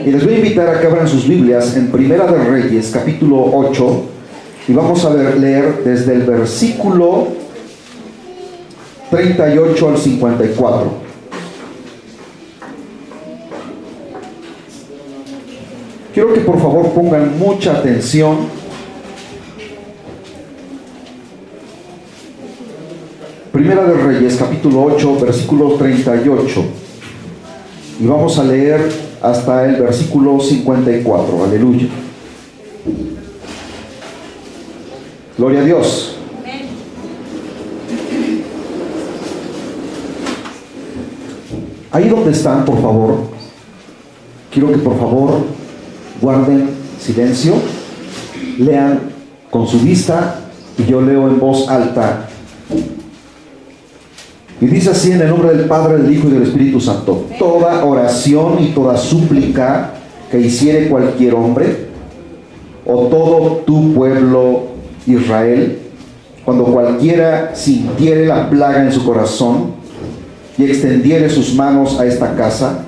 Y les voy a invitar a que abran sus Biblias en Primera de Reyes, capítulo 8, y vamos a leer desde el versículo 38 al 54. Quiero que por favor pongan mucha atención. Primera de Reyes, capítulo 8, versículo 38. Y vamos a leer hasta el versículo 54. Aleluya. Gloria a Dios. Ahí donde están, por favor, quiero que por favor guarden silencio, lean con su vista y yo leo en voz alta. Y dice así en el nombre del Padre, del Hijo y del Espíritu Santo: toda oración y toda súplica que hiciere cualquier hombre o todo tu pueblo Israel, cuando cualquiera sintiere la plaga en su corazón y extendiere sus manos a esta casa,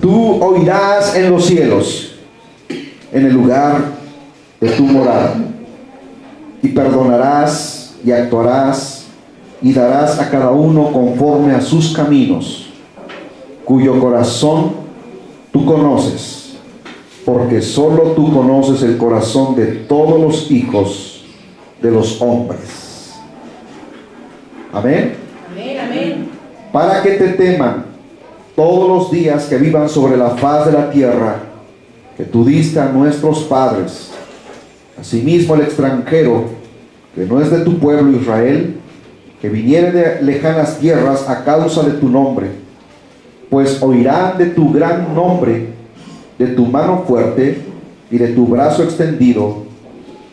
tú oirás en los cielos, en el lugar de tu morada, y perdonarás y actuarás y darás a cada uno conforme a sus caminos, cuyo corazón tú conoces, porque solo tú conoces el corazón de todos los hijos de los hombres. Amén. Amén, amén. Para que te teman todos los días que vivan sobre la faz de la tierra, que tú diste a nuestros padres. Asimismo el extranjero, que no es de tu pueblo Israel, que viniere de lejanas tierras a causa de tu nombre, pues oirán de tu gran nombre, de tu mano fuerte y de tu brazo extendido,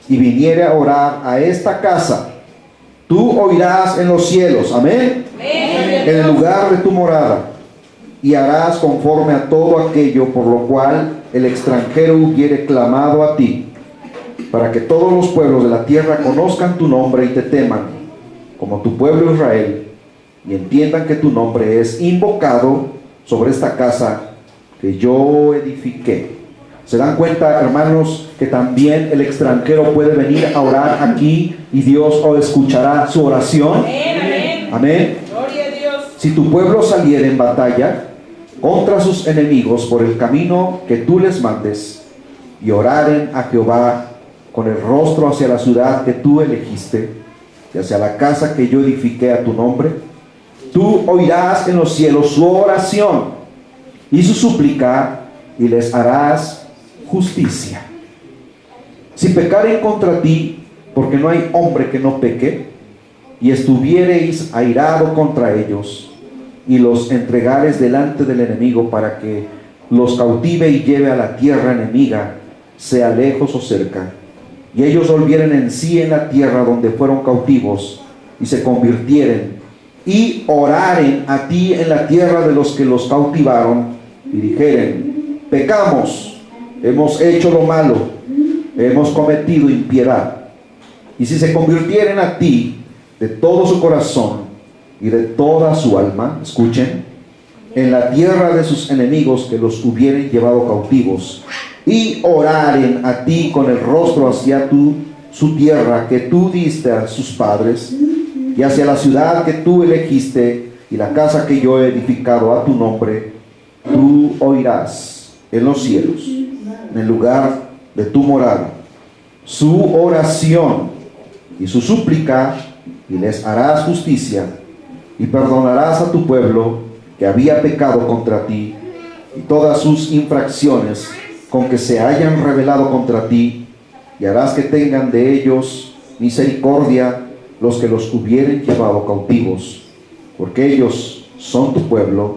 y viniere a orar a esta casa, tú oirás en los cielos, amén, en el lugar de tu morada, y harás conforme a todo aquello por lo cual el extranjero hubiere clamado a ti, para que todos los pueblos de la tierra conozcan tu nombre y te teman, como tu pueblo Israel, y entiendan que tu nombre es invocado sobre esta casa que yo edifiqué. ¿Se dan cuenta, hermanos, que también el extranjero puede venir a orar aquí y Dios escuchará su oración? Amén, amén. Amén. Gloria a Dios. Si tu pueblo saliera en batalla contra sus enemigos por el camino que tú les mandes, y oraren a Jehová con el rostro hacia la ciudad que tú elegiste, y hacia la casa que yo edifiqué a tu nombre, tú oirás en los cielos su oración y su súplica, y les harás justicia. Si pecaren contra ti, porque no hay hombre que no peque, y estuviereis airado contra ellos, y los entregares delante del enemigo para que los cautive y lleve a la tierra enemiga, sea lejos o cerca, y ellos volvieren en sí en la tierra donde fueron cautivos, y se convirtieren, y oraren a ti en la tierra de los que los cautivaron, y dijeren: pecamos, hemos hecho lo malo, hemos cometido impiedad. Y si se convirtieren a ti de todo su corazón y de toda su alma, escuchen, en la tierra de sus enemigos que los hubieren llevado cautivos, y oraren a ti con el rostro hacia su tierra que tú diste a sus padres, y hacia la ciudad que tú elegiste, y la casa que yo he edificado a tu nombre, tú oirás en los cielos, en el lugar de tu morada, su oración y su súplica, y les harás justicia, y perdonarás a tu pueblo que había pecado contra ti, y todas sus infracciones con que se hayan rebelado contra ti, y harás que tengan de ellos misericordia los que los hubieren llevado cautivos, porque ellos son tu pueblo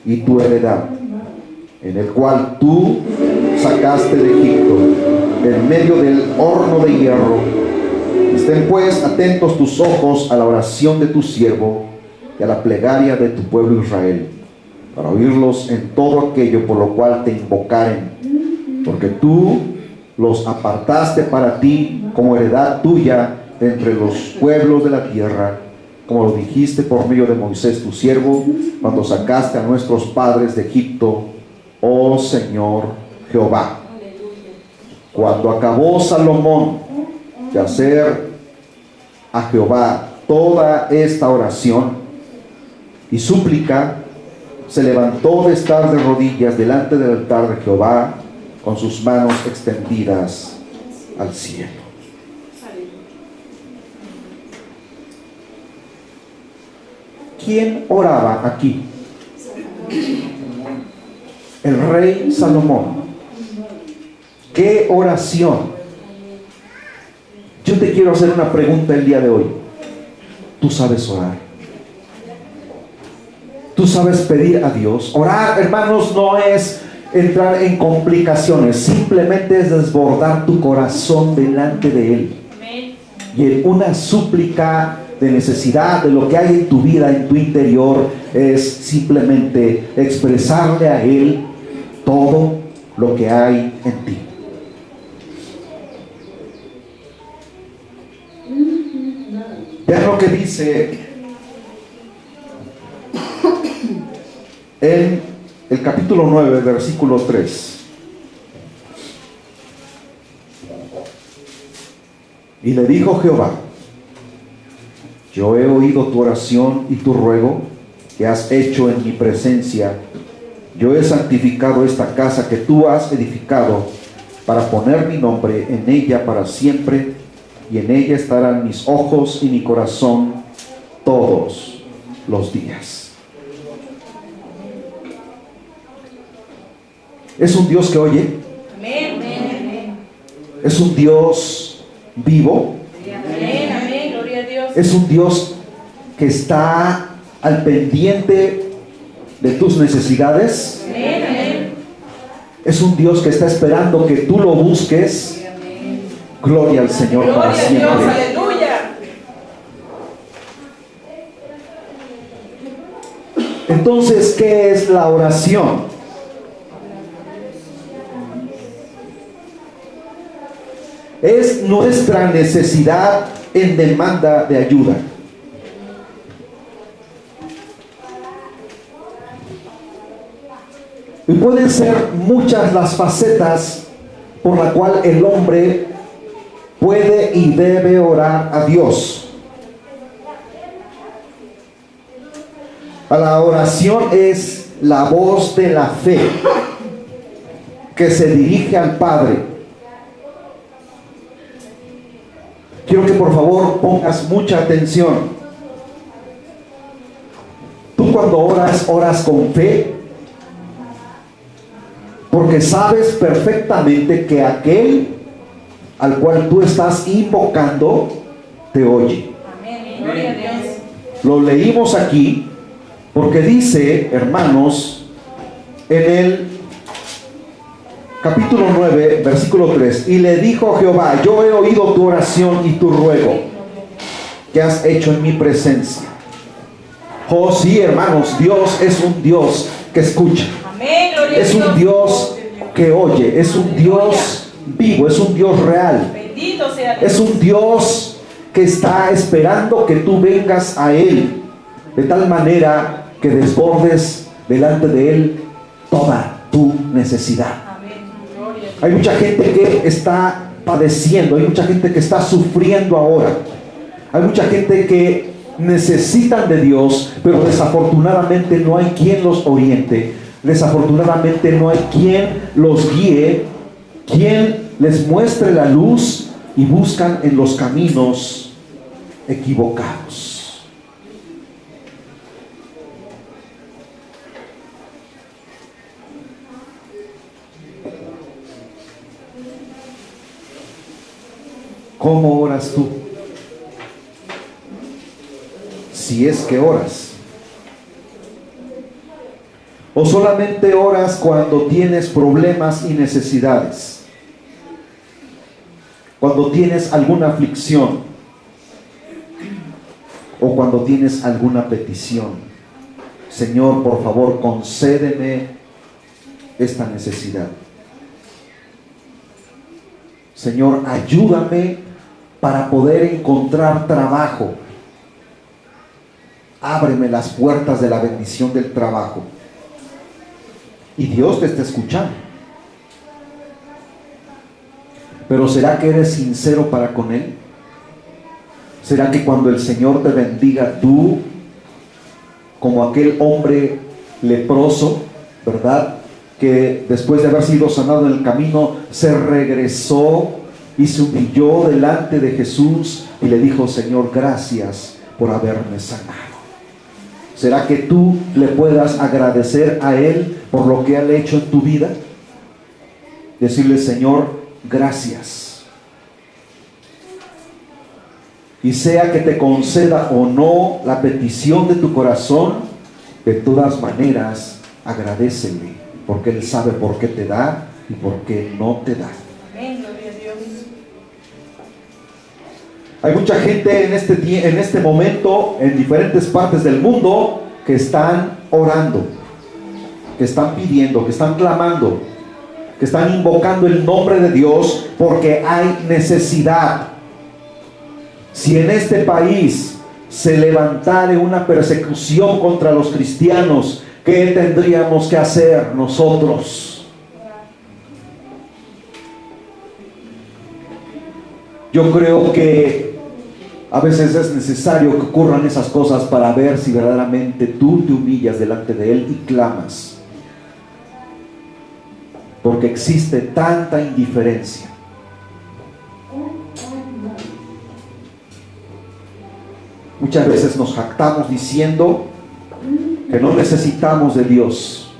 y tu heredad, en el cual tú sacaste de Egipto, en medio del horno de hierro. Estén pues atentos tus ojos a la oración de tu siervo y a la plegaria de tu pueblo Israel, para oírlos en todo aquello por lo cual te invocaren, porque tú los apartaste para ti como heredad tuya de entre los pueblos de la tierra, como lo dijiste por medio de Moisés tu siervo, cuando sacaste a nuestros padres de Egipto, oh Señor Jehová. Cuando acabó Salomón de hacer a Jehová toda esta oración y súplica, se levantó de estar de rodillas delante del altar de Jehová con sus manos extendidas al cielo. ¿Quién oraba aquí? El rey Salomón. ¿Qué oración? Yo te quiero hacer una pregunta el día de hoy. ¿Tú sabes orar? ¿Tú sabes pedir a Dios? Orar, hermanos, no es entrar en complicaciones, simplemente es desbordar tu corazón delante de Él. Y en una súplica de necesidad, de lo que hay en tu vida, en tu interior, es simplemente expresarle a Él todo lo que hay en ti. Vean lo que dice en el capítulo 9, versículo 3. Y le dijo Jehová: yo he oído tu oración y tu ruego que has hecho en mi presencia. Yo he santificado esta casa que tú has edificado para poner mi nombre en ella para siempre, y en ella estarán mis ojos y mi corazón todos los días. Es un Dios que oye. Es un Dios vivo. Es un Dios que está al pendiente de tus necesidades. Es un Dios que está esperando que tú lo busques. Gloria al Señor para siempre. Entonces, ¿qué es la oración? Es nuestra necesidad en demanda de ayuda. Y pueden ser muchas las facetas por la cual el hombre puede y debe orar a Dios. La oración es la voz de la fe que se dirige al Padre. Quiero que por favor pongas mucha atención. Tú cuando oras con fe, porque sabes perfectamente que aquel al cual tú estás invocando te oye. Gloria a Dios. Lo leímos aquí porque dice, hermanos, en el capítulo 9, versículo 3, y le dijo Jehová: yo he oído tu oración y tu ruego que has hecho en mi presencia. Oh sí, hermanos, Dios es un Dios que escucha. Amén, gloria a Es un Dios que oye, es un Dios vivo, es un Dios real. Bendito sea Dios. Es un Dios que está esperando que tú vengas a Él, de tal manera que desbordes delante de Él toda tu necesidad. Amén. Gloria a Dios. Hay mucha gente que está padeciendo, hay mucha gente que está sufriendo ahora. Hay mucha gente que necesitan de Dios, pero desafortunadamente no hay quien los oriente. Desafortunadamente no hay quien los guíe, quien les muestre la luz, y buscan en los caminos equivocados. ¿Cómo oras tú? Si es que oras. ¿O solamente oras cuando tienes problemas y necesidades? Cuando tienes alguna aflicción, o cuando tienes alguna petición. Señor, por favor, concédeme esta necesidad. Señor, ayúdame para poder encontrar trabajo. Ábreme las puertas de la bendición del trabajo. y Dios te está escuchando. Pero ¿será que eres sincero para con Él? ¿Será que cuando el Señor te bendiga, tú, como aquel hombre leproso, ¿verdad?, que después de haber sido sanado en el camino, se regresó y se humilló delante de Jesús y le dijo: Señor, gracias por haberme sanado? ¿Será que tú le puedas agradecer a Él por lo que Él ha hecho en tu vida? Decirle: Señor, gracias. Y sea que te conceda o no la petición de tu corazón, de todas maneras agradécele, porque Él sabe por qué te da y por qué no te da. Amén, gloria a Dios. Hay mucha gente en este momento, en diferentes partes del mundo, que están orando, que están pidiendo, que están clamando, que están invocando el nombre de Dios porque hay necesidad. Si en este país se levantare una persecución contra los cristianos, ¿qué tendríamos que hacer nosotros? Yo creo que a veces es necesario que ocurran esas cosas para ver si verdaderamente tú te humillas delante de Él y clamas. Porque existe tanta indiferencia. Muchas veces nos jactamos diciendo que no necesitamos de Dios,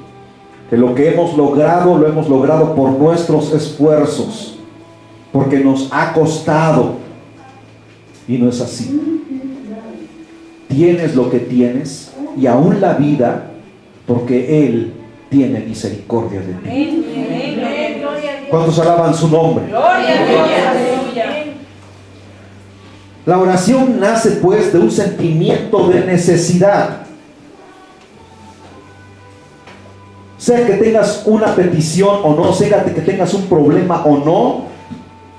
que lo que hemos logrado, lo hemos logrado por nuestros esfuerzos, porque nos ha costado. Y no es así. Tienes lo que tienes, y aún la vida, porque Él tiene misericordia de ti. Amén, amén, gloria a Dios. ¿Cuántos alaban su nombre? Gloria a Dios. Aleluya. La oración nace pues de un sentimiento de necesidad. Sea que tengas una petición o no, sea que tengas un problema o no,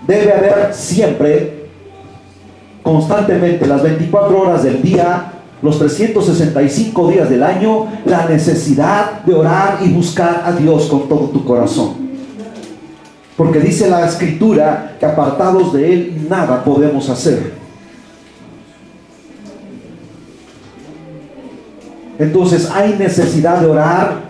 debe haber siempre, constantemente, las 24 horas del día, los 365 días del año, la necesidad de orar y buscar a Dios con todo tu corazón. Porque dice la Escritura que apartados de Él nada podemos hacer. Entonces hay necesidad de orar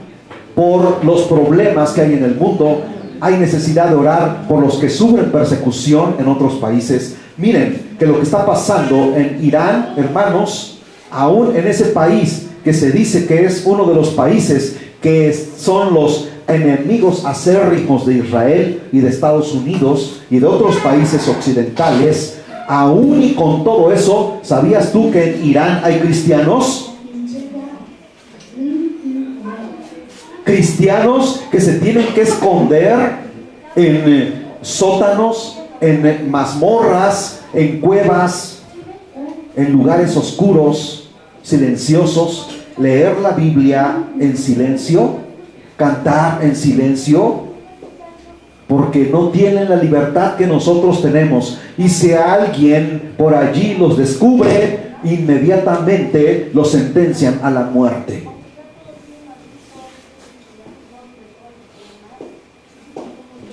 por los problemas que hay en el mundo. Hay necesidad de orar por los que sufren persecución en otros países. Miren que lo que está pasando en Irán, hermanos, aún en ese país que se dice que es uno de los países que son los enemigos acérrimos de Israel y de Estados Unidos y de otros países occidentales, aún y con todo eso, ¿sabías tú que en Irán hay cristianos? Cristianos que se tienen que esconder en sótanos, en mazmorras, en cuevas, en lugares oscuros, silenciosos, leer la Biblia en silencio, cantar en silencio, porque no tienen la libertad que nosotros tenemos. Y si alguien por allí los descubre, inmediatamente los sentencian a la muerte.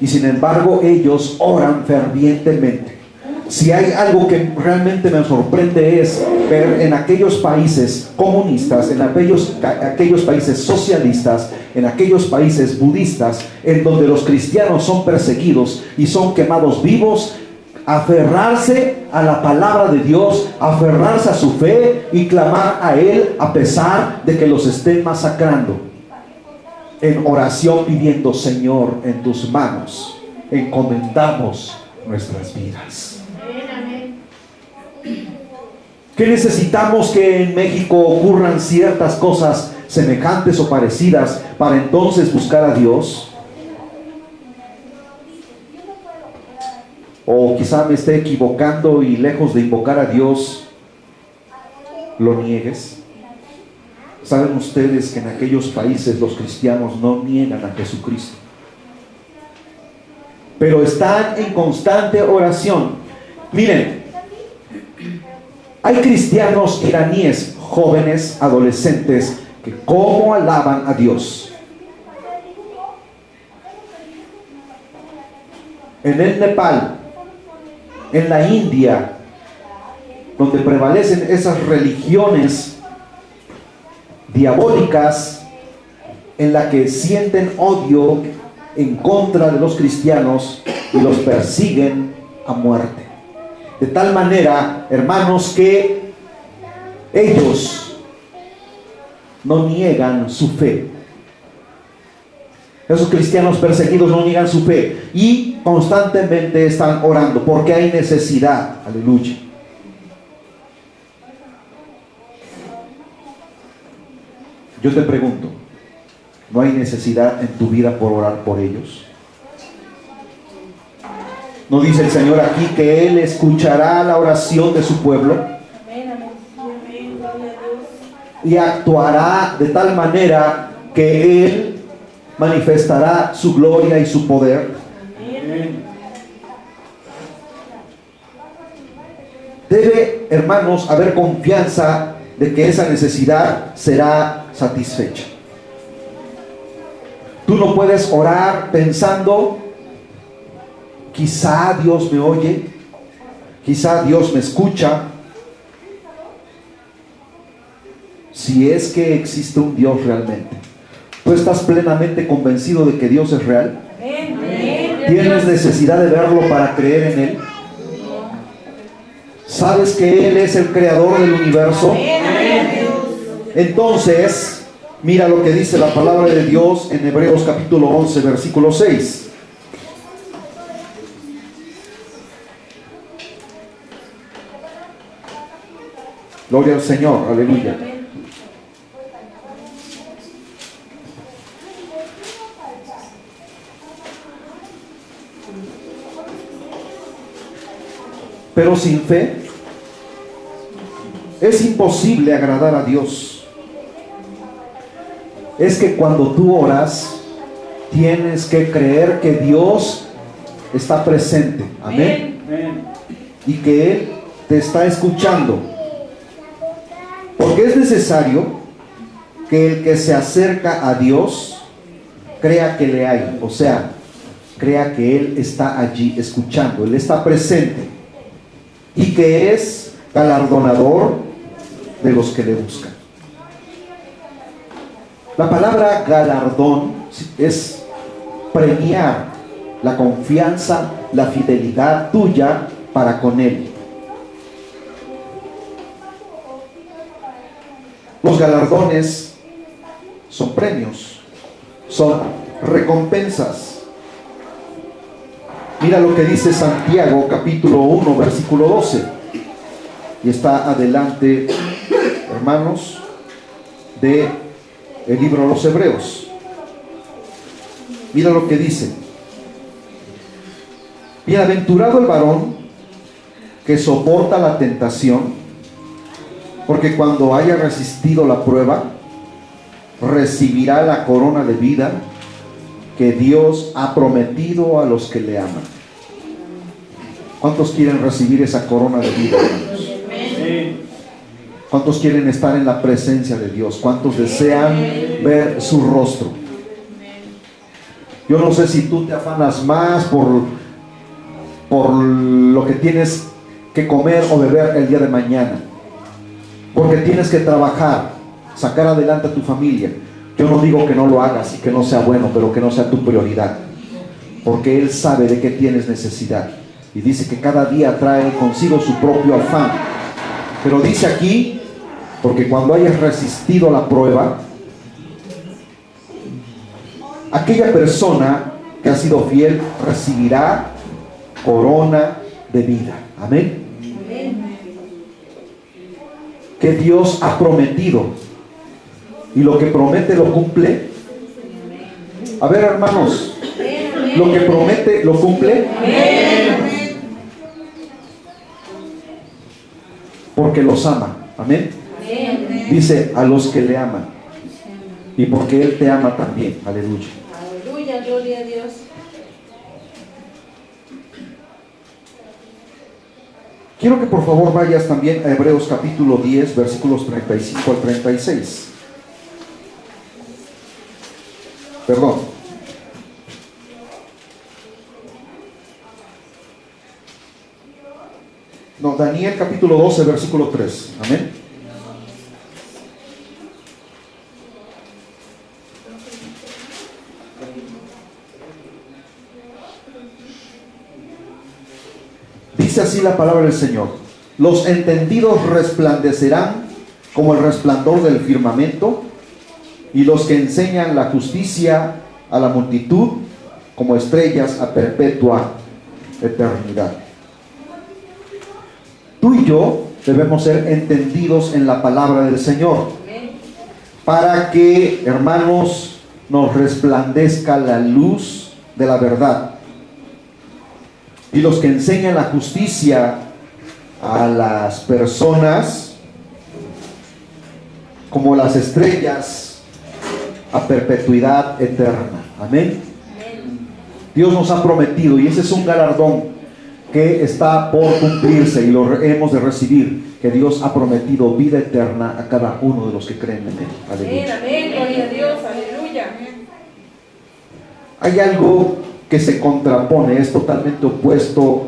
Y sin embargo ellos oran fervientemente. Si hay algo que realmente me sorprende es ver en aquellos países comunistas, en aquellos países socialistas, en aquellos países budistas, en donde los cristianos son perseguidos y son quemados vivos, aferrarse a la palabra de Dios, aferrarse a su fe y clamar a Él a pesar de que los estén masacrando. En oración pidiendo: Señor, en tus manos encomendamos nuestras vidas. ¿Qué necesitamos que en México ocurran ciertas cosas semejantes o parecidas para entonces buscar a Dios? O quizá me esté equivocando y lejos de invocar a Dios lo niegues. ¿Saben ustedes que en aquellos países los cristianos no niegan a Jesucristo? Pero están en constante oración. Miren, hay cristianos iraníes, jóvenes, adolescentes, que cómo alaban a Dios. en el Nepal, en la India, donde prevalecen esas religiones diabólicas en la que sienten odio en contra de los cristianos y los persiguen a muerte. De tal manera, hermanos, que ellos no niegan su fe. Esos cristianos perseguidos no niegan su fe y constantemente están orando porque hay necesidad. Aleluya. Yo te pregunto, ¿no hay necesidad en tu vida por orar por ellos? ¿No dice el Señor aquí que Él escuchará la oración de su pueblo? Amén, amén. Amén, gloria a Dios. Y actuará de tal manera que Él manifestará su gloria y su poder. Amén. Debe, hermanos, haber confianza de que esa necesidad será satisfecha. Tú no puedes orar pensando, quizá Dios me oye, quizá Dios me escucha. Si es que existe un Dios realmente, ¿tú estás plenamente convencido de que Dios es real? Amén, amén. ¿Tienes necesidad de verlo para creer en Él? ¿Sabes que Él es el creador del universo? Amén, amén. Entonces, mira lo que dice la palabra de Dios en Hebreos capítulo 11, versículo 6. Gloria al Señor, aleluya. Amén. Pero sin fe es imposible agradar a Dios. Es que cuando tú oras, tienes que creer que Dios está presente. Amén. Y que Él te está escuchando. Porque es necesario que el que se acerca a Dios crea que le hay. O sea, crea que Él está allí escuchando. Él está presente. Y que es galardonador de los que le buscan. La palabra galardón es premiar la confianza, la fidelidad tuya para con Él. Los galardones son premios, son recompensas. Mira lo que dice Santiago capítulo 1 versículo 12. Y está adelante, hermanos, de el libro de los Hebreos. Mira lo que dice: bienaventurado el varón que soporta la tentación, porque cuando haya resistido la prueba, recibirá la corona de vida que Dios ha prometido a los que le aman. ¿Cuántos quieren recibir esa corona de vida, hermanos? ¿Cuántos quieren estar en la presencia de Dios? ¿Cuántos desean ver su rostro? Yo no sé si tú te afanas más por lo que tienes que comer o beber el día de mañana, porque tienes que trabajar, sacar adelante a tu familia. Yo no digo que no lo hagas y que no sea bueno, pero que no sea tu prioridad, porque Él sabe de qué tienes necesidad y dice que cada día trae consigo su propio afán. Pero dice aquí, porque cuando hayas resistido la prueba, aquella persona que ha sido fiel recibirá corona de vida. Amén. Que Dios ha prometido, y lo que promete lo cumple. A ver, hermanos, lo que promete lo cumple. Porque los ama. Amén. Dice a los que le aman, y porque Él te ama también. Aleluya. Aleluya, gloria a Dios. Quiero que por favor vayas también a Hebreos capítulo 10 versículos 35 al 36. Perdón. Daniel capítulo 12, versículo 3. Amén. Dice así la palabra del Señor: los entendidos resplandecerán como el resplandor del firmamento, y los que enseñan la justicia a la multitud como estrellas a perpetua eternidad. Tú y yo debemos ser entendidos en la palabra del Señor, para que, hermanos, nos resplandezca la luz de la verdad. Y los que enseñan la justicia a las personas como las estrellas a perpetuidad eterna. Amén. Dios nos ha prometido, y ese es un galardón que está por cumplirse y lo hemos de recibir, que Dios ha prometido vida eterna a cada uno de los que creen en Él. Aleluya. Amén, gloria a Dios, aleluya. Hay algo que se contrapone, es totalmente opuesto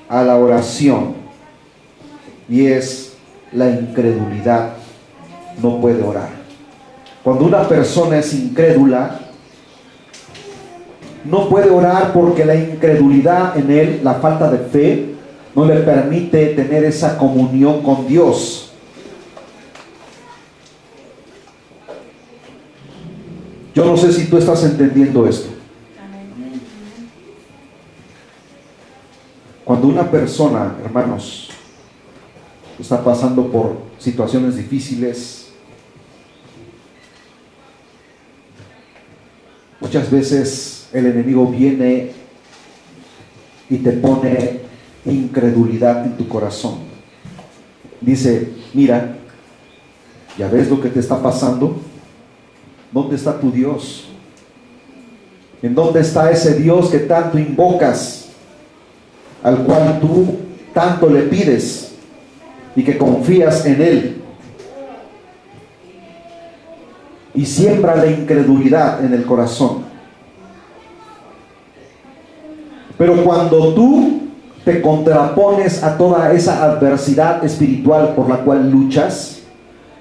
a la oración, y es la incredulidad. No puede orar. Cuando una persona es incrédula, no puede orar, porque la incredulidad en él, la falta de fe, no le permite tener esa comunión con Dios. Yo no sé si tú estás entendiendo esto. Cuando una persona, hermanos, está pasando por situaciones difíciles, muchas veces el enemigo viene y te pone incredulidad en tu corazón. Dice: mira, ¿ya ves lo que te está pasando? ¿Dónde está tu Dios? ¿En dónde está ese Dios que tanto invocas, al cual tú tanto le pides y que confías en Él? Y siembra la incredulidad en el corazón. Pero cuando tú te contrapones a toda esa adversidad espiritual por la cual luchas,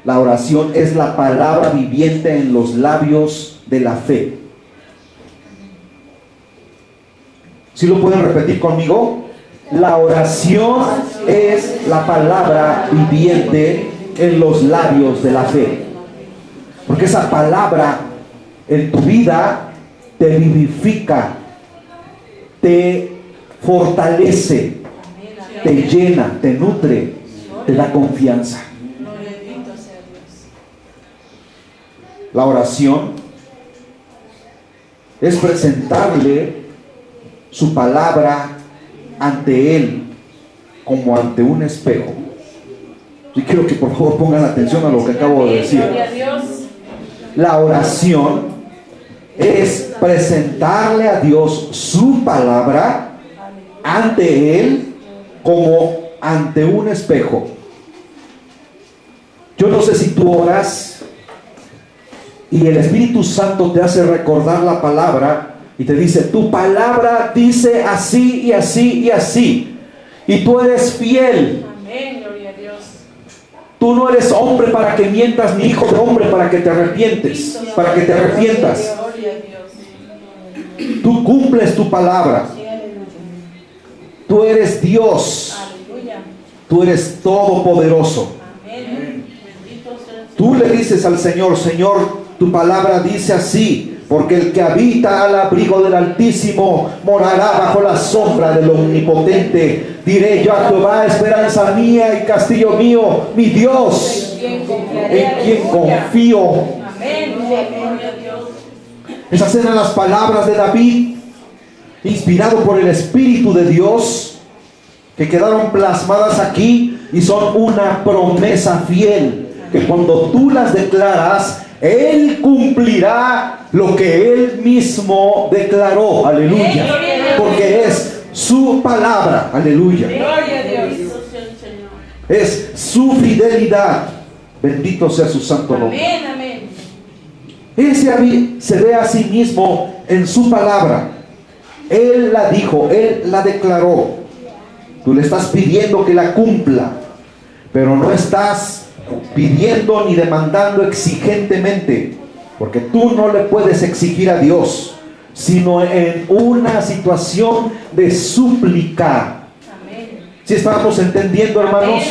la oración es la palabra viviente en los labios de la fe. ¿Sí lo pueden repetir conmigo? La oración es la palabra viviente en los labios de la fe. Porque esa palabra en tu vida te vivifica, te fortalece, te llena, te nutre, te da confianza. La oración es presentarle su palabra ante Él como ante un espejo. Y quiero que por favor pongan atención a lo que acabo de decir. La oración es presentarle a Dios su palabra ante Él como ante un espejo. Yo no sé si tú oras y el Espíritu Santo te hace recordar la palabra y te dice: tu palabra dice así y así y así, y tú eres fiel. Amén, gloria a Dios. Tú no eres hombre para que mientas, ni hijo de hombre para que te arrepientes, para que te arrepientas. Tú cumples tu palabra. Tú eres Dios. Tú eres todopoderoso. Tú le dices al Señor: Señor, tu palabra dice así, porque el que habita al abrigo del Altísimo morará bajo la sombra del Omnipotente. Diré yo a Jehová: esperanza mía y castillo mío, mi Dios, en quien confío. Esas eran las palabras de David, inspirado por el Espíritu de Dios, que quedaron plasmadas aquí y son una promesa fiel, que cuando tú las declaras, Él cumplirá lo que Él mismo declaró. Aleluya. Porque es su palabra. Aleluya. Es su fidelidad. Bendito sea su santo nombre. Él se ve a sí mismo en su palabra. Él la dijo, Él la declaró. Tú le estás pidiendo que la cumpla, pero no estás pidiendo ni demandando exigentemente, porque tú no le puedes exigir a Dios, sino en una situación de súplica. ¿Sí estamos entendiendo, hermanos?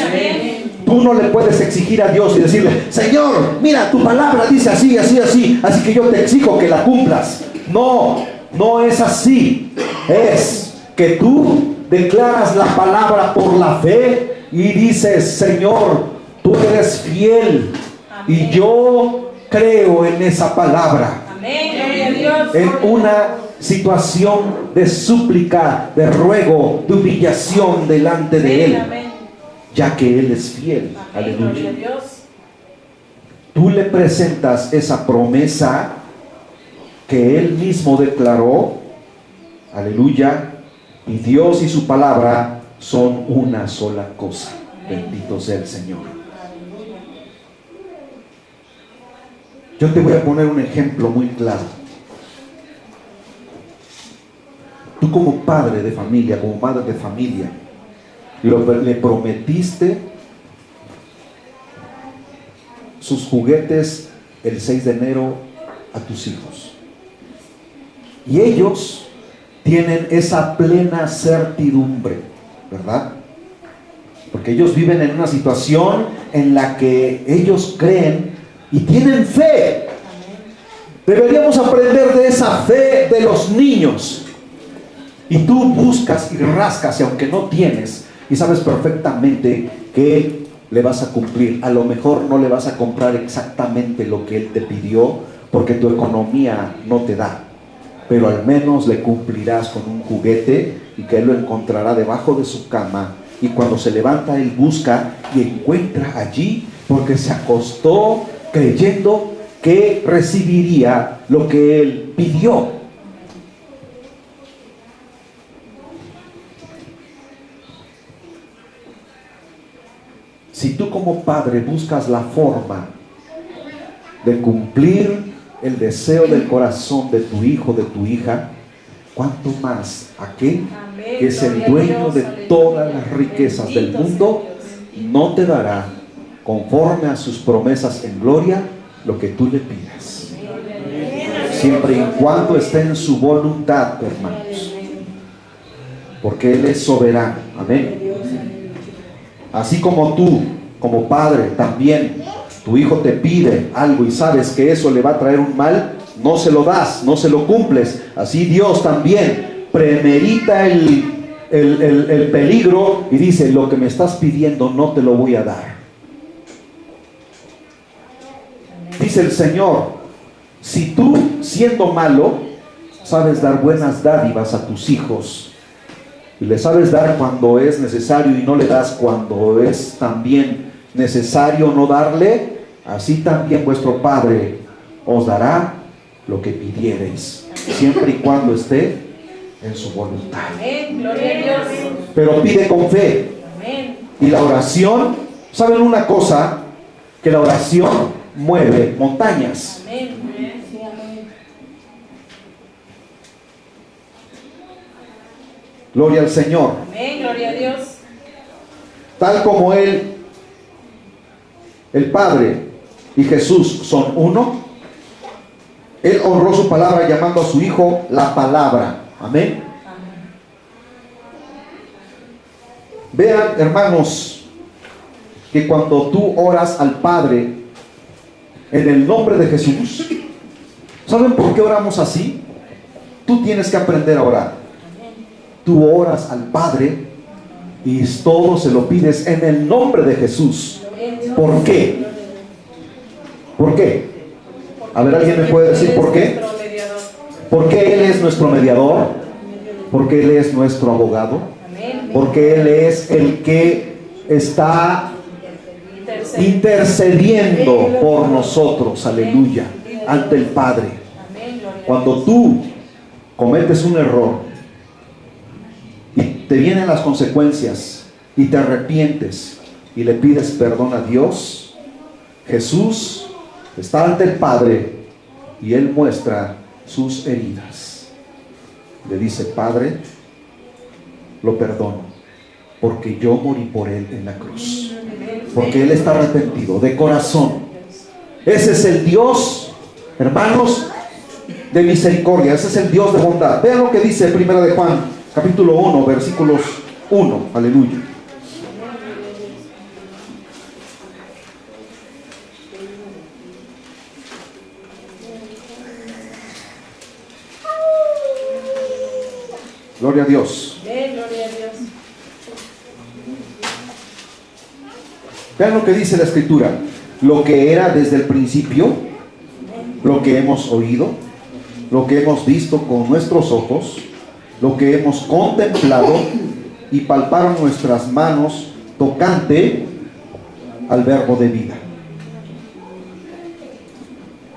Tú no le puedes exigir a Dios y decirle: Señor, mira, tu palabra dice así, así, así, así que yo te exijo que la cumplas. No, no es así. Es que tú declaras la palabra por la fe y dices: Señor, tú eres fiel y yo creo en esa palabra. Amén, gloria a Dios. En una situación de súplica, de ruego, de humillación delante de Él, ya que Él es fiel. Amén, gloria a Aleluya. Dios. Tú le presentas esa promesa que Él mismo declaró. Aleluya. Y Dios y su palabra son una sola cosa. Bendito sea el Señor. Yo te voy a poner un ejemplo muy claro. Tú como padre de familia, como madre de familia, le prometiste sus juguetes el 6 de enero a tus hijos. Y ellos tienen esa plena certidumbre, ¿verdad? Porque ellos viven en una situación en la que ellos creen y tienen fe. Deberíamos aprender de esa fe de los niños. Y tú buscas y rascas, y aunque no tienes, y sabes perfectamente que le vas a cumplir. A lo mejor no le vas a comprar exactamente lo que Él te pidió, porque tu economía no te da. Pero al menos le cumplirás con un juguete, y que Él lo encontrará debajo de su cama. Y cuando se levanta, Él busca y encuentra allí, porque se acostó creyendo que recibiría lo que Él pidió. Si tú como padre buscas la forma de cumplir el deseo del corazón de tu hijo, de tu hija, ¿cuánto más aquel que es el dueño de todas las riquezas del mundo no te dará, conforme a sus promesas en gloria, lo que tú le pidas? Siempre y cuando esté en su voluntad, hermanos, porque Él es soberano. Amén. Así como tú, como padre, también tu hijo te pide algo y sabes que eso le va a traer un mal, no se lo das, no se lo cumples. Así Dios también premedita el peligro y dice: lo que me estás pidiendo no te lo voy a dar. Dice el Señor: si tú, siendo malo, sabes dar buenas dádivas a tus hijos, y le sabes dar cuando es necesario y no le das cuando es también necesario no darle, así también vuestro Padre os dará lo que pidiereis, siempre y cuando esté en su voluntad. Amén, gloria a Dios. Pero pide con fe. Amén. Y la oración, ¿saben una cosa? Que la oración mueve montañas. Amén. Gloria al Señor. Amén, gloria a Dios. Tal como Él, el Padre y Jesús son uno, Él honró su palabra llamando a su Hijo la palabra. Amén. Vean, hermanos, que cuando tú oras al Padre en el nombre de Jesús, ¿saben por qué oramos así? Tú tienes que aprender a orar. Tú oras al Padre y todo se lo pides en el nombre de Jesús. ¿Por qué? ¿Por qué? A ver, ¿alguien me puede decir por qué? Porque Él es nuestro mediador, porque Él es nuestro abogado, porque Él es el que está intercediendo por nosotros, aleluya, ante el Padre. Cuando tú cometes un error y te vienen las consecuencias y te arrepientes y le pides perdón a Dios, Jesús está ante el Padre y Él muestra sus heridas. Le dice: Padre, lo perdono. porque yo morí por él en la cruz. Porque él está arrepentido de corazón. Ese es el Dios, hermanos, de misericordia. Ese es el Dios de bondad. Vean lo que dice 1 de Juan, capítulo 1, versículos 1. Aleluya. Gloria a Dios. Gloria a Dios. Vean lo que dice la Escritura. Lo que era desde el principio, lo que hemos oído, lo que hemos visto con nuestros ojos, lo que hemos contemplado y palparon nuestras manos tocante al verbo de vida.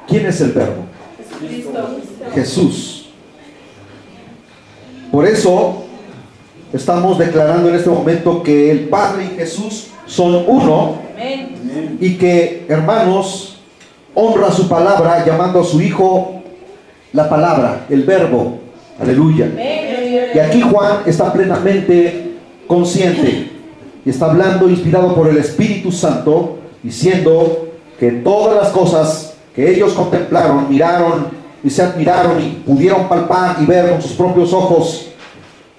¿Quién es el verbo? Cristo. Jesús. Por eso estamos declarando en este momento que el Padre y Jesús son uno. Amén. Y que, hermanos, honra su palabra llamando a su Hijo la palabra, el verbo. Aleluya. Y aquí Juan está plenamente consciente y está hablando inspirado por el Espíritu Santo, diciendo que todas las cosas que ellos contemplaron, miraron y se admiraron y pudieron palpar y ver con sus propios ojos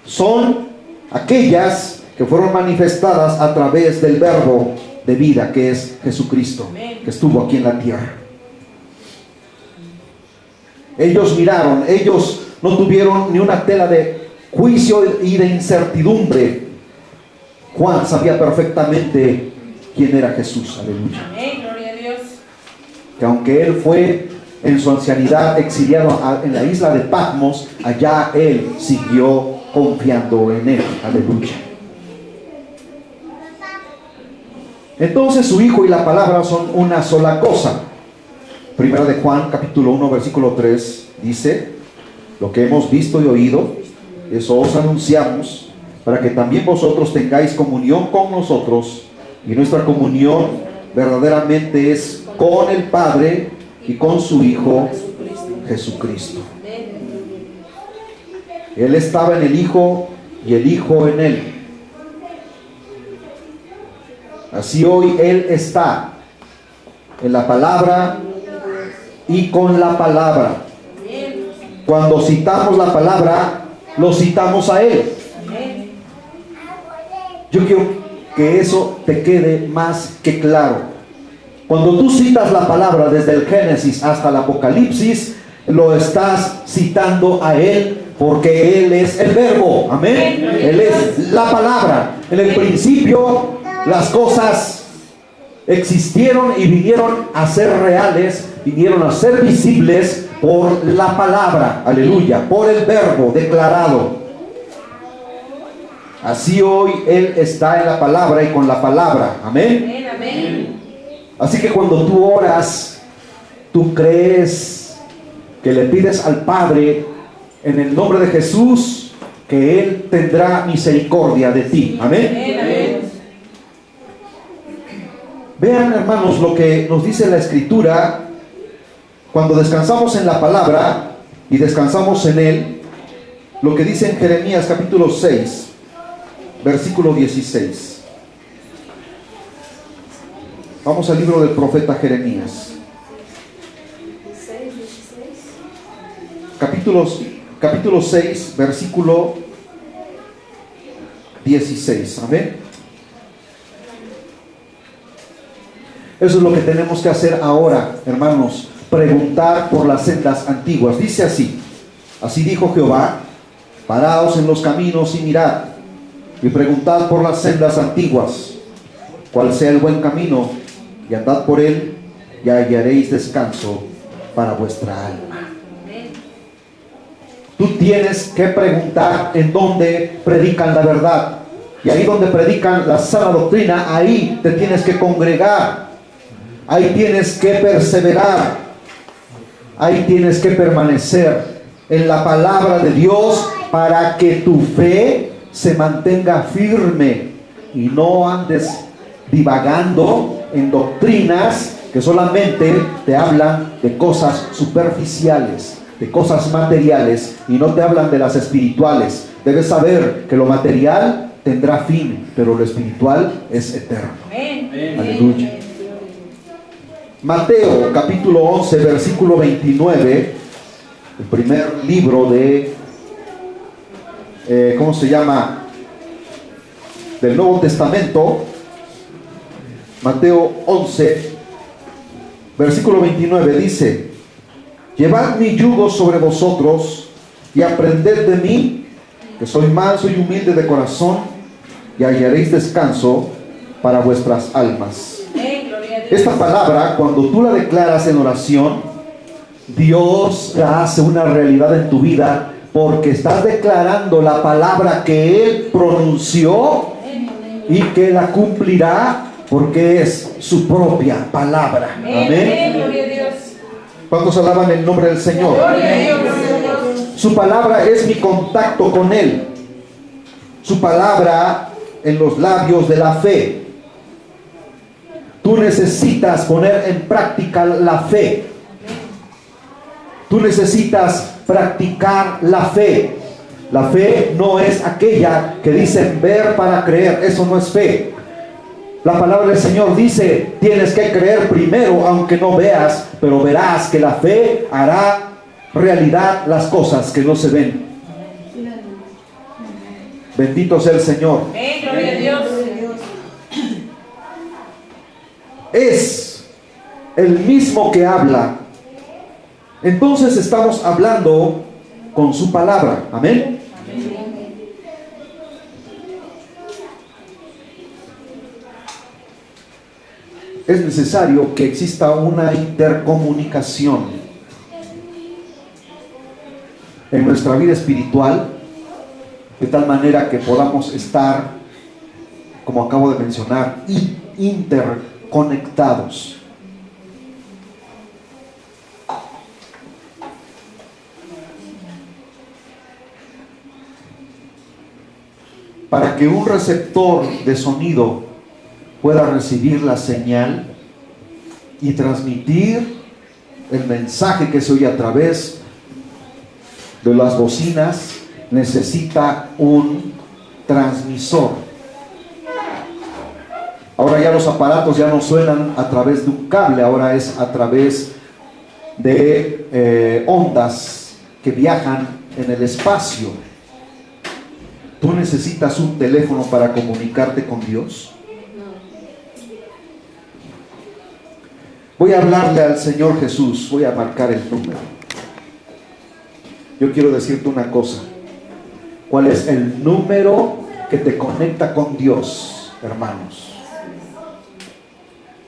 son aquellas que fueron manifestadas a través del verbo de vida, que es Jesucristo, que estuvo aquí en la tierra. Ellos miraron, ellos no tuvieron ni una tela de juicio y de incertidumbre. Juan sabía perfectamente quién era Jesús. Aleluya. Amén. Gloria a Dios. Que aunque él fue en su ancianidad exiliado en la isla de Patmos, allá él siguió confiando en él. Aleluya. Entonces su Hijo y la palabra son una sola cosa. Primera de Juan, capítulo 1, versículo 3, dice: lo que hemos visto y oído, eso os anunciamos, para que también vosotros tengáis comunión con nosotros, y nuestra comunión verdaderamente es con el Padre y con su Hijo Jesucristo. Él estaba en el Hijo y el Hijo en él. Así hoy Él está en la palabra y con la palabra. Cuando citamos la palabra, lo citamos a Él. Yo quiero que eso te quede más que claro. Cuando tú citas la palabra desde el Génesis hasta el Apocalipsis, lo estás citando a Él, porque Él es el verbo. Amén. Él es la palabra. En el principio las cosas existieron y vinieron a ser reales, vinieron a ser visibles por la palabra. Aleluya. Por el verbo declarado. Así hoy Él está en la palabra y con la palabra. Amén. Amén. Amén. Así que cuando tú oras, tú crees que le pides al Padre en el nombre de Jesús, que Él tendrá misericordia de ti. Amén. Amén. Amén. Vean, hermanos, lo que nos dice la Escritura. Cuando descansamos en la palabra y descansamos en Él, lo que dice en Jeremías capítulo 6, versículo 16. Vamos al libro del profeta Jeremías. Capítulo 6, versículo 16. Amén. Eso es lo que tenemos que hacer ahora, hermanos. Preguntar por las sendas antiguas. Dice así: así dijo Jehová: paraos en los caminos y mirad, y preguntad por las sendas antiguas, cuál sea el buen camino, y andad por él, y hallaréis descanso para vuestra alma. Tú tienes que preguntar en dónde predican la verdad, y ahí donde predican la sana doctrina, ahí te tienes que congregar, ahí tienes que perseverar, ahí tienes que permanecer en la palabra de Dios, para que tu fe se mantenga firme y no andes divagando en doctrinas que solamente te hablan de cosas superficiales, de cosas materiales, y no te hablan de las espirituales. Debes saber que lo material tendrá fin, pero lo espiritual es eterno. Amén. Aleluya. Mateo capítulo 11, versículo 29, el primer libro de, ¿cómo se llama? Del Nuevo Testamento. Mateo 11, versículo 29 dice: llevad mi yugo sobre vosotros y aprended de mí, que soy manso y humilde de corazón, y hallaréis descanso para vuestras almas. Esta palabra, cuando tú la declaras en oración, Dios la hace una realidad en tu vida, porque estás declarando la palabra que Él pronunció y que la cumplirá, porque es su propia palabra. Amén. ¿Cuántos alaban el nombre del Señor? Su palabra es mi contacto con Él. Su palabra en los labios de la fe. Tú necesitas poner en práctica la fe. Tú necesitas practicar la fe. La fe no es aquella que dicen ver para creer. Eso no es fe. La palabra del Señor dice: tienes que creer primero, aunque no veas, pero verás que la fe hará realidad las cosas que no se ven. Bendito sea el Señor. Gloria a Dios. Es el mismo que habla. Entonces estamos hablando con su palabra. Amén. Es necesario que exista una intercomunicación en nuestra vida espiritual, de tal manera que podamos estar, como acabo de mencionar, interconectados. Para que un receptor de sonido pueda recibir la señal y transmitir el mensaje que se oye a través de las bocinas, necesita un transmisor. Ahora ya los aparatos ya no suenan a través de un cable, ahora es a través de ondas que viajan en el espacio. ¿Tú necesitas un teléfono para comunicarte con Dios? Voy a hablarle al Señor Jesús, voy a marcar el número. Yo quiero decirte una cosa. ¿Cuál es el número que te conecta con Dios, hermanos?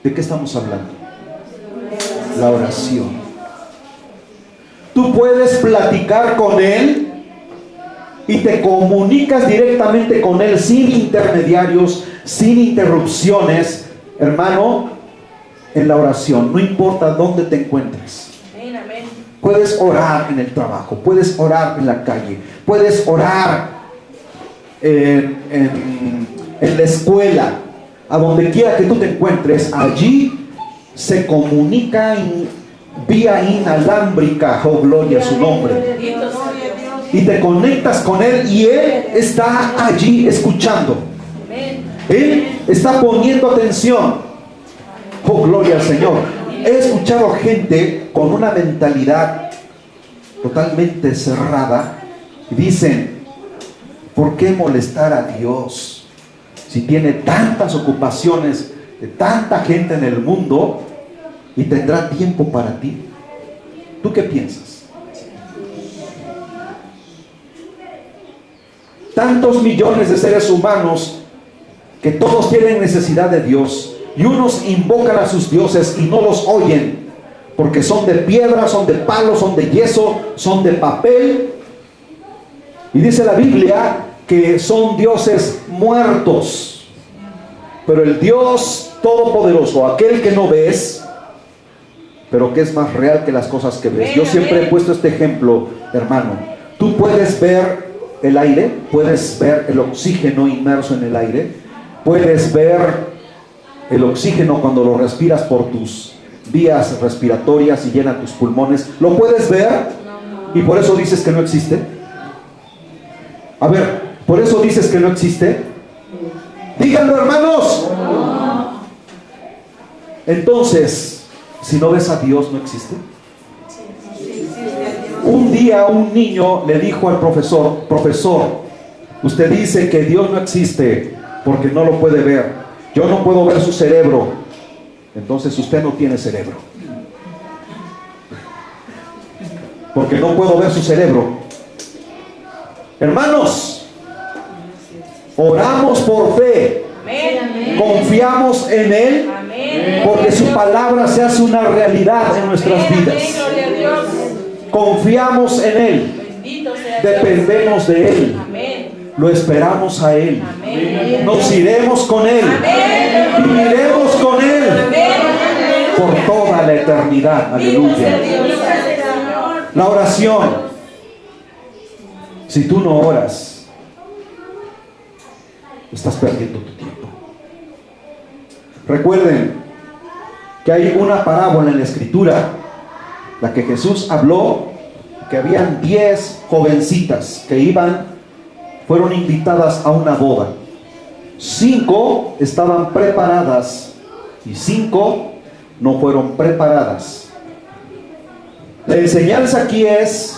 ¿De qué estamos hablando? La oración. Tú puedes platicar con Él y te comunicas directamente con Él sin intermediarios, sin interrupciones, hermano, en la oración. No importa dónde te encuentres. Puedes orar en el trabajo, puedes orar en la calle, puedes orar en la escuela, a donde quiera que tú te encuentres. Allí se comunica vía inalámbrica, oh gloria a su nombre, y te conectas con Él y Él está allí escuchando. Él está poniendo atención. Oh gloria al Señor. He escuchado gente con una mentalidad totalmente cerrada y dicen: ¿por qué molestar a Dios si tiene tantas ocupaciones de tanta gente en el mundo y tendrá tiempo para ti? ¿Tú qué piensas? Tantos millones de seres humanos que todos tienen necesidad de Dios, y unos invocan a sus dioses y no los oyen, porque son de piedra, son de palo, son de yeso, son de papel. Y dice la Biblia que son dioses muertos. Pero el Dios todopoderoso, aquel que no ves, pero que es más real que las cosas que ves. Yo siempre he puesto este ejemplo, hermano. Tú puedes ver el aire, puedes ver el oxígeno inmerso en el aire, puedes ver el oxígeno cuando lo respiras por tus vías respiratorias y llena tus pulmones. ¿Lo puedes ver? ¿Y por eso dices que no existe? A ver, ¿por eso dices que no existe? Díganlo, hermanos. Entonces, si no ves a Dios, ¿no existe? Un día un niño le dijo al profesor: profesor, usted dice que Dios no existe porque no lo puede ver. Yo no puedo ver su cerebro. Entonces usted no tiene cerebro, porque no puedo ver su cerebro. Hermanos, oramos por fe, confiamos en Él, porque su palabra se hace una realidad en nuestras vidas. Confiamos en Él, dependemos de Él, lo esperamos a Él, nos iremos con Él, viviremos con Él por toda la eternidad. Aleluya. La oración, si tú no oras, estás perdiendo tu tiempo. Recuerden que hay una parábola en la Escritura, la que Jesús habló, que habían 10 jovencitas que fueron invitadas a una boda. 5 estaban preparadas y 5 no fueron preparadas. La enseñanza aquí es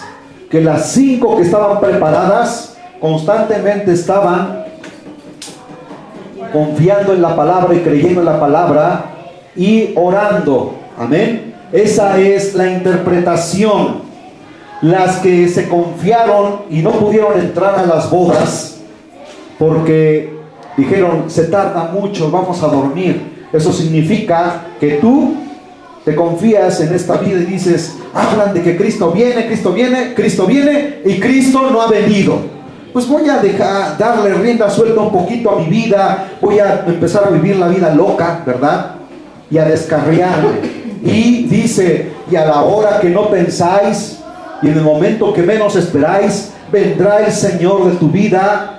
que las 5 que estaban preparadas constantemente estaban confiando en la palabra y creyendo en la palabra y orando. Amén. Esa es la interpretación. Las que se confiaron y no pudieron entrar a las bodas porque dijeron: se tarda mucho, vamos a dormir. Eso significa que tú te confías en esta vida y dices: hablan de que Cristo viene, Cristo viene, Cristo viene, y Cristo no ha venido. Pues voy a darle rienda suelta un poquito a mi vida, voy a empezar a vivir la vida loca, ¿verdad? Y a descarriarme. Y dice: y a la hora que no pensáis, y en el momento que menos esperáis, vendrá el Señor de tu vida.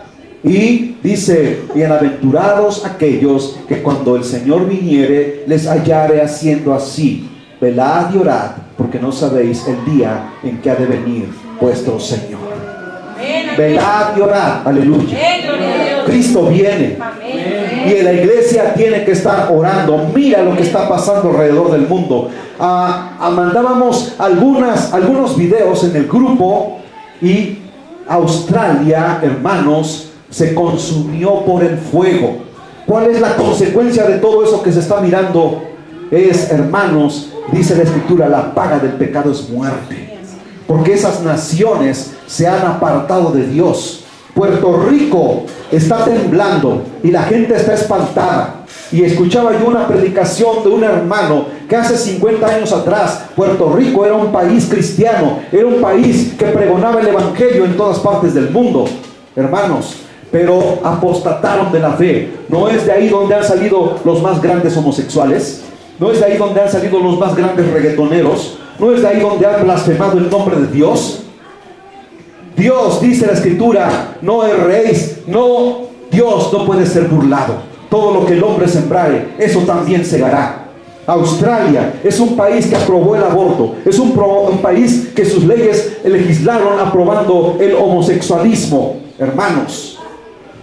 Y dice: bienaventurados aquellos que cuando el Señor viniere les hallare haciendo así. Velad y orad, porque no sabéis el día en que ha de venir vuestro Señor. Velad y orad. Aleluya. Cristo viene. Y la iglesia tiene que estar orando. Mira lo que está pasando alrededor del mundo. Mandábamos algunos videos en el grupo, y Australia, hermanos, se consumió por el fuego. ¿Cuál es la consecuencia de todo eso que se está mirando? Es, hermanos, dice la Escritura, la paga del pecado es muerte. Porque esas naciones se han apartado de Dios. Puerto Rico está temblando y la gente está espantada. Y escuchaba yo una predicación de un hermano que hace 50 años atrás Puerto Rico era un país cristiano, era un país que pregonaba el evangelio en todas partes del mundo, hermanos, pero apostataron de la fe. No es de ahí donde han salido los más grandes homosexuales, no es de ahí donde han salido los más grandes reggaetoneros, no es de ahí donde han blasfemado el nombre de Dios. Dios, dice la Escritura, no erréis. No, Dios no puede ser burlado. Todo lo que el hombre sembrare, eso también segará. Australia es un país que aprobó el aborto. Es un país que sus leyes legislaron aprobando el homosexualismo. Hermanos,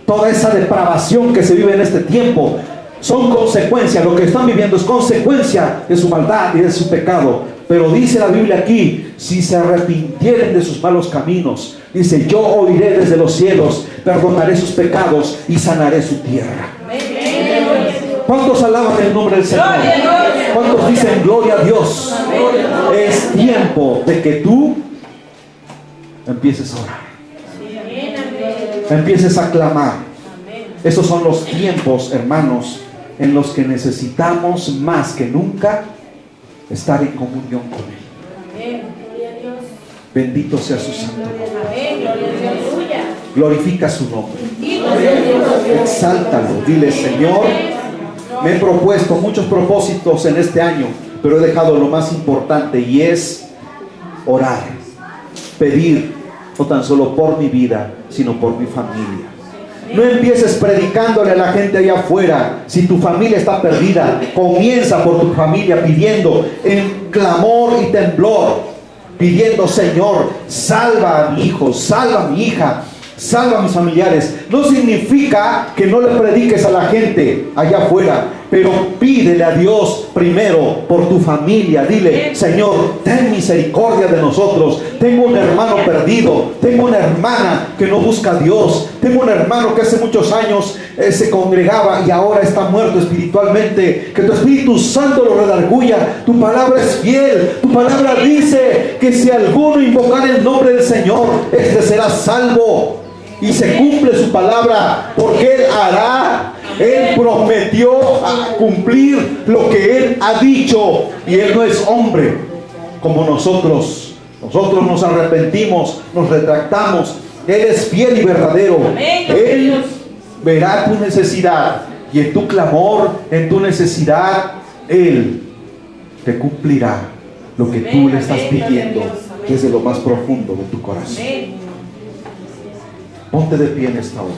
toda esa depravación que se vive en este tiempo son consecuencia. Lo que están viviendo es consecuencia de su maldad y de su pecado. Pero dice la Biblia aquí: si se arrepintieren de sus malos caminos, dice: yo oiré desde los cielos, perdonaré sus pecados y sanaré su tierra. ¿Cuántos alaban el nombre del Señor? ¿Cuántos dicen gloria a Dios? Es tiempo de que tú empieces a orar, empieces a clamar. Esos son los tiempos, hermanos, en los que necesitamos más que nunca estar en comunión con Él. Bendito sea su santo nombre. Glorifica su nombre. Exáltalo. Dile: Señor, me he propuesto muchos propósitos en este año, pero he dejado lo más importante, y es orar, pedir, no tan solo por mi vida, sino por mi familia. No empieces predicándole a la gente allá afuera. Si tu familia está perdida, comienza por tu familia, pidiendo en clamor y temblor, pidiendo: Señor, salva a mi hijo, salva a mi hija, salva a mis familiares. No significa que no le prediques a la gente allá afuera, pero pídele a Dios primero por tu familia. Dile: Señor, ten misericordia de nosotros. Tengo un hermano perdido, tengo una hermana que no busca a Dios, tengo un hermano que hace muchos años se congregaba y ahora está muerto espiritualmente. Que tu Espíritu Santo lo redarguya. Tu palabra es fiel. Tu palabra dice que si alguno invocar el nombre del Señor, este será salvo. Y se cumple su palabra, porque Él hará. Él prometió a cumplir lo que Él ha dicho. Y Él no es hombre como nosotros. Nosotros nos arrepentimos, nos retractamos. Él es fiel y verdadero. Él verá tu necesidad, y en tu clamor, en tu necesidad, Él te cumplirá lo que tú le estás pidiendo desde lo más profundo de tu corazón. Ponte de pie en esta hora.